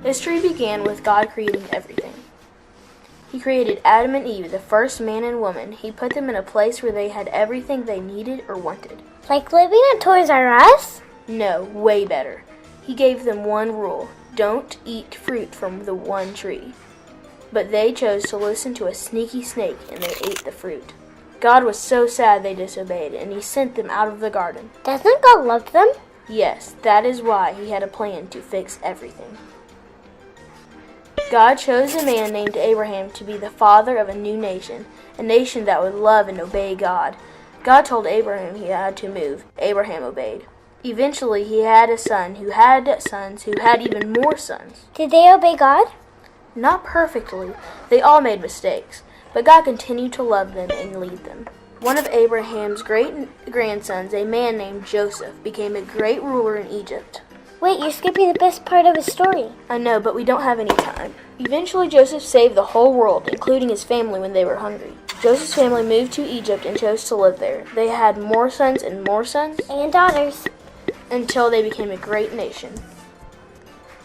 History began with God creating everything. He created Adam and Eve, the first man and woman. He put them in a place where they had everything they needed or wanted. Like living at Toys R Us? No, way better. He gave them one rule: don't eat fruit from the one tree. But they chose to listen to a sneaky snake, and they ate the fruit. God was so sad they disobeyed, and he sent them out of the garden. Doesn't God love them? Yes, that is why he had a plan to fix everything. God chose a man named Abraham to be the father of a new nation, a nation that would love and obey God. God told Abraham he had to move. Abraham obeyed. Eventually, he had a son who had sons who had even more sons. Did they obey God? Not perfectly. They all made mistakes, but God continued to love them and lead them. One of Abraham's great-grandsons, a man named Joseph, became a great ruler in Egypt. Wait, you're skipping the best part of his story. I know, but we don't have any time. Eventually, Joseph saved the whole world, including his family when they were hungry. Joseph's family moved to Egypt and chose to live there. They had more sons and more sons. And daughters. Until they became a great nation.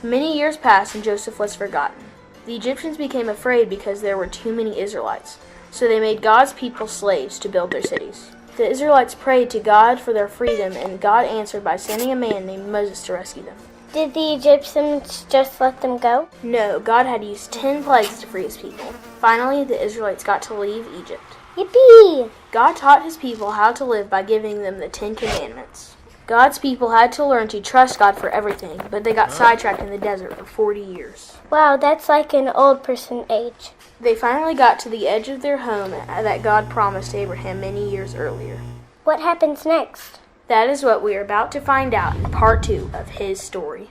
Many years passed and Joseph was forgotten. The Egyptians became afraid because there were too many Israelites, so they made God's people slaves to build their cities. The Israelites prayed to God for their freedom, and God answered by sending a man named Moses to rescue them. Did the Egyptians just let them go? No, God had used 10 plagues to free his people. Finally, the Israelites got to leave Egypt. Yippee! God taught his people how to live by giving them the 10 Commandments. God's people had to learn to trust God for everything, but they got sidetracked in the desert for 40 years. Wow, that's like an old person age. They finally got to the edge of their home that God promised Abraham many years earlier. What happens next? That is what we are about to find out in part 2 of his story.